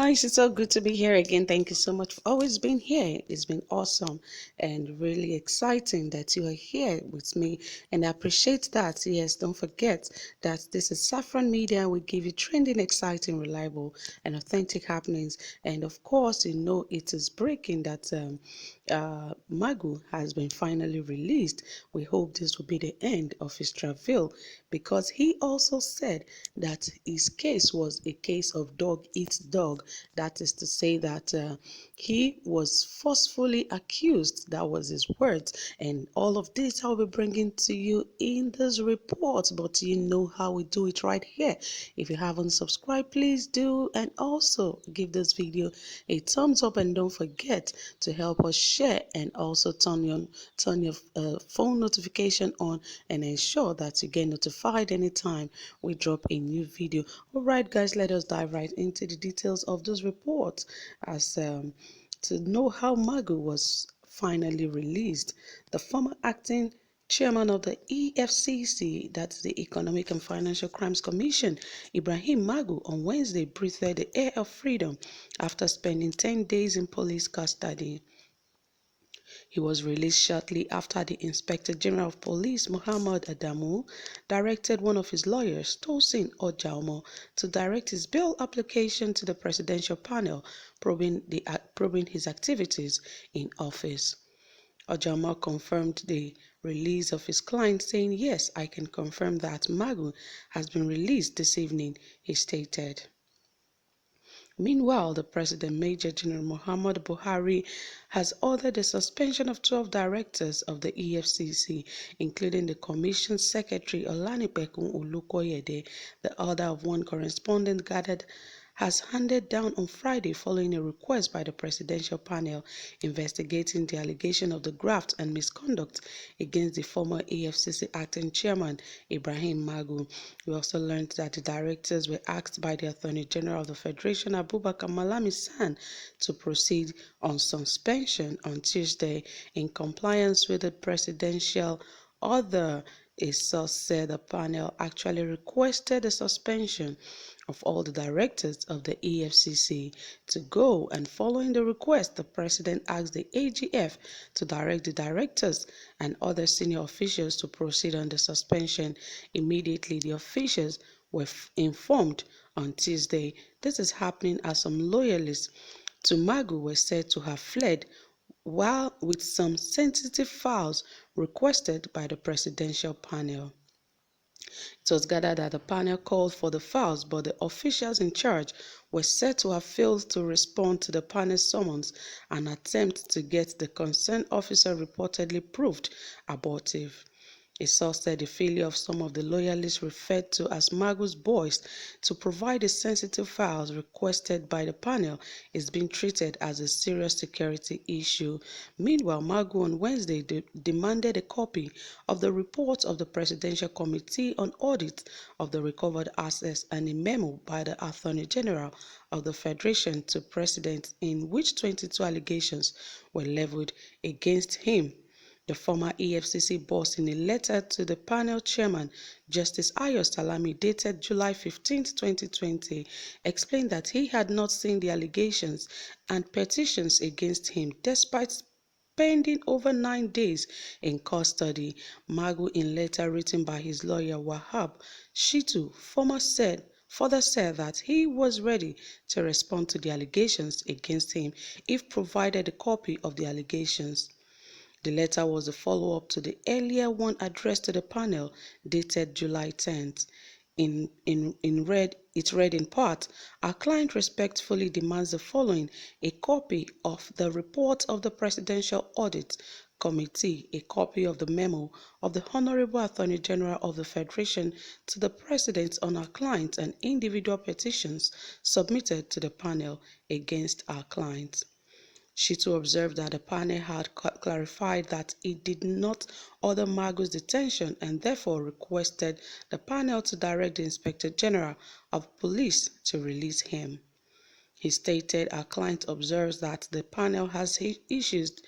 guys, it's so good to be here again. Thank you so much for always being here. It's been awesome and really exciting that you are here with me, and I appreciate that. Yes, don't forget that this is Saffron Media. We give you trending, exciting, reliable, and authentic happenings. And of course, you know it is breaking that MAGU has been finally released. We hope this will be the end of his travail, because he also said that his case was a case of dog eats dog. That is to say that he was forcefully accused. That was his words. And all of this I'll be bringing to you in this report. But you know how we do it right here. If you haven't subscribed, please do. And also give this video a thumbs up, and don't forget to help us share, and also turn your phone notification on, and ensure that you get notified anytime we drop a new video. All right, guys, let us dive right into the details of this report as to know how MAGU was finally released. The former acting chairman of the EFCC, that's the Economic and Financial Crimes Commission, Ibrahim Magu, on Wednesday breathed the air of freedom after spending 10 days in police custody. He was released shortly after the Inspector General of Police, Muhammad Adamu, directed one of his lawyers, Tosin Ojaomo, to direct his bail application to the presidential panel, probing his activities in office. Ojaomo confirmed the release of his client, saying, "Yes, I can confirm that Magu has been released this evening," he stated. Meanwhile, the President, Major General Muhammad Buhari, has ordered the suspension of 12 directors of the EFCC, including the Commission Secretary Olanipekun Olukoyede. The order of one correspondent gathered has handed down on Friday following a request by the presidential panel investigating the allegation of the graft and misconduct against the former EFCC acting chairman, Ibrahim Magu. We also learned that the directors were asked by the Attorney General of the Federation, Abubakar Malami San, to proceed on suspension on Tuesday in compliance with the presidential order. A source said the panel actually requested the suspension of all the directors of the EFCC to go, and following the request, the president asked the AGF to direct the directors and other senior officials to proceed on the suspension. Immediately, the officials were informed on Tuesday. This is happening as some loyalists to Magu were said to have fled, while with some sensitive files requested by the presidential panel. It was gathered that the panel called for the files, but the officials in charge were said to have failed to respond to the panel's summons. An attempt to get the concerned officer reportedly proved abortive. A source said the failure of some of the loyalists referred to as Magu's boys to provide the sensitive files requested by the panel is being treated as a serious security issue. Meanwhile, Magu on Wednesday demanded a copy of the report of the Presidential Committee on Audit of the Recovered Assets and a memo by the Attorney General of the Federation to President, in which 22 allegations were leveled against him. The former EFCC boss, in a letter to the panel chairman, Justice Ayo Salami, dated July 15, 2020, explained that he had not seen the allegations and petitions against him despite spending over 9 days in custody. Magu, in a letter written by his lawyer Wahab Shitu, further said that he was ready to respond to the allegations against him if provided a copy of the allegations. The letter was a follow-up to the earlier one addressed to the panel, dated July 10th. It read in part, "Our client respectfully demands the following: a copy of the report of the Presidential Audit Committee, a copy of the memo of the Honorable Attorney General of the Federation to the President on our client and individual petitions submitted to the panel against our clients." Shitu observed that the panel had clarified that it did not order Magu's detention and therefore requested the panel to direct the Inspector General of Police to release him. He stated, "Our client observes that the panel has issued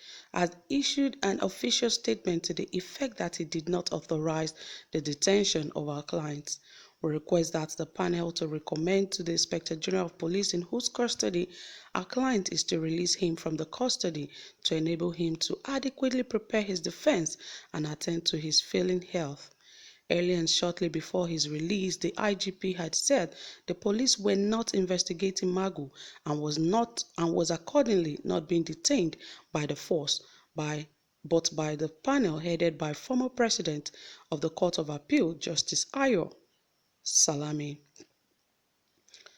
an official statement to the effect that it did not authorize the detention of our clients. We request that the panel to recommend to the Inspector General of Police in whose custody our client is to release him from the custody to enable him to adequately prepare his defense and attend to his failing health. Early and shortly before his release, the IGP had said the police were not investigating MAGU and was accordingly not being detained by the force, but by the panel headed by former President of the Court of Appeal, Justice Ayo Salami.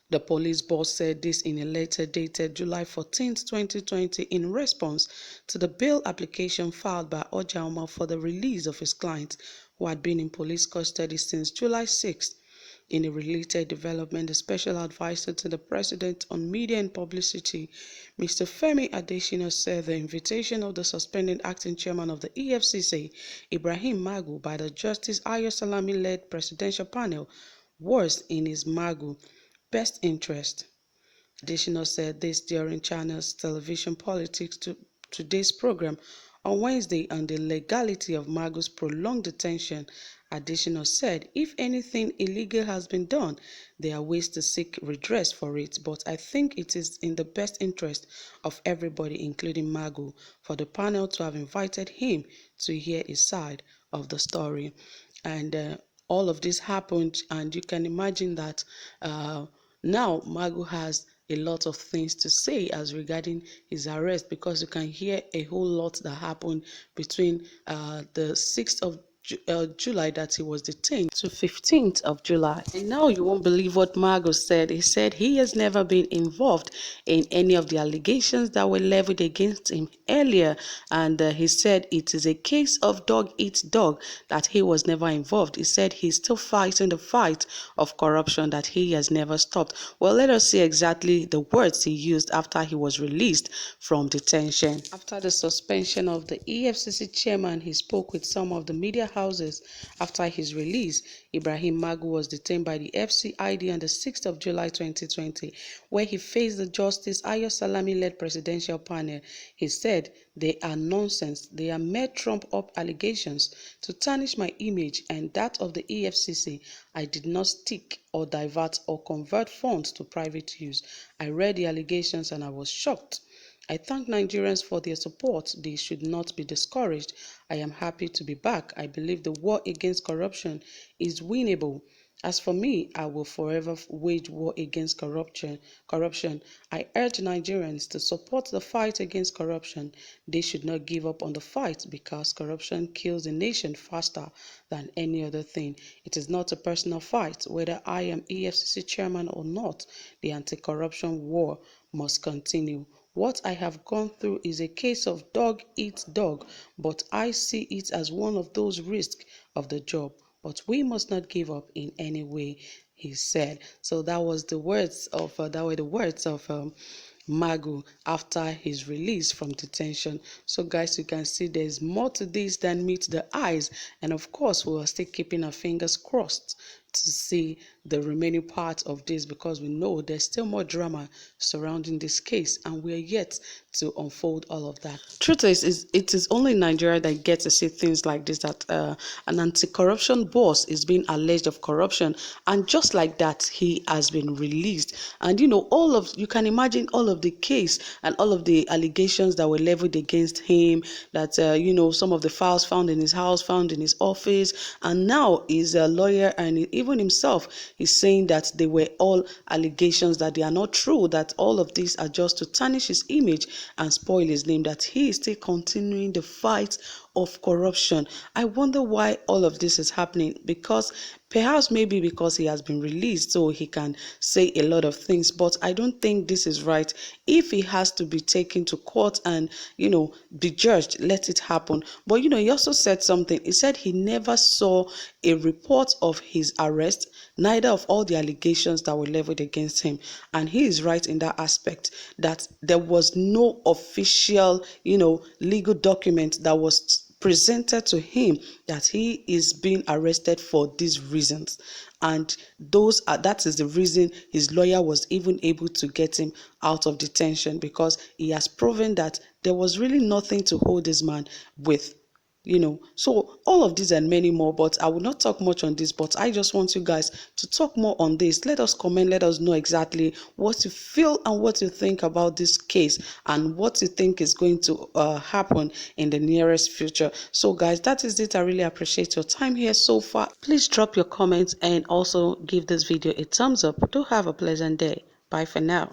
The police boss said this in a letter dated July 14, 2020, in response to the bail application filed by Ojauma for the release of his client, who had been in police custody since July 6. In a related development, the special advisor to the president on media and publicity, Mr. Femi Adesina, said the invitation of the suspended acting chairman of the EFCC, Ibrahim Magu, by the Justice Ayo Salami-led presidential panel was in his Magu best interest. Adesina said this during Channel's television politics today's program on Wednesday on the legality of Magu's prolonged detention. Adesina said if anything illegal has been done, there are ways to seek redress for it, but I think it is in the best interest of everybody, including Magu, for the panel to have invited him to hear his side of the story. And all of this happened, and you can imagine that now Magu has a lot of things to say as regarding his arrest, because you can hear a whole lot that happened between the 6th of July that he was detained to 15th of July. And now you won't believe what Magu said. He said he has never been involved in any of the allegations that were leveled against him earlier, and he said it is a case of dog eat dog, that he was never involved. He said he's still fighting the fight of corruption that he has never stopped. Well, let us see exactly the words he used after he was released from detention. After the suspension of the EFCC chairman, he spoke with some of the media houses after his release. Ibrahim Magu was detained by the FCID on the 6th of July 2020, where he faced the Justice Ayo Salami-led presidential panel. He said, "They are nonsense. They are mere trump-up allegations to tarnish my image and that of the EFCC. I did not stick or divert or convert funds to private use. I read the allegations and I was shocked. I thank Nigerians for their support. They should not be discouraged. I am happy to be back. I believe the war against corruption is winnable. As for me, I will forever wage war against corruption. I urge Nigerians to support the fight against corruption. They should not give up on the fight, because corruption kills a nation faster than any other thing. It is not a personal fight. Whether I am EFCC chairman or not, the anti-corruption war must continue. What I have gone through is a case of dog eat dog, but I see it as one of those risks of the job. But we must not give up in any way," he said. So that was the words of Magu after his release from detention. So guys, you can see there's more to this than meets the eyes, and of course we are still keeping our fingers crossed to see the remaining part of this, because we know there's still more drama surrounding this case and we are yet to unfold all of that. Truth is it is only Nigeria that gets to see things like this, that an anti-corruption boss is being alleged of corruption, and just like that he has been released. And you can imagine all of the case and all of the allegations that were leveled against him, that some of the files found in his house, found in his office, and now he's a lawyer, and even himself is saying that they were all allegations, that they are not true, that all of these are just to tarnish his image and spoil his name, that he is still continuing the fight of corruption. I wonder why all of this is happening, because perhaps maybe because he has been released so he can say a lot of things, but I don't think this is right. If he has to be taken to court and be judged, let it happen. But he also said something. He said he never saw a report of his arrest, neither of all the allegations that were leveled against him, and he is right in that aspect, that there was no official legal document that was presented to him that he is being arrested for these reasons, and that is the reason his lawyer was even able to get him out of detention, because he has proven that there was really nothing to hold this man with. So all of these and many more, but I will not talk much on this, but I just want you guys to talk more on this. Let us comment, let us know exactly what you feel and what you think about this case and what you think is going to happen in the nearest future. So guys, that is it. I really appreciate your time here so far. Please drop your comments and also give this video a thumbs up. Do have a pleasant day. Bye for now.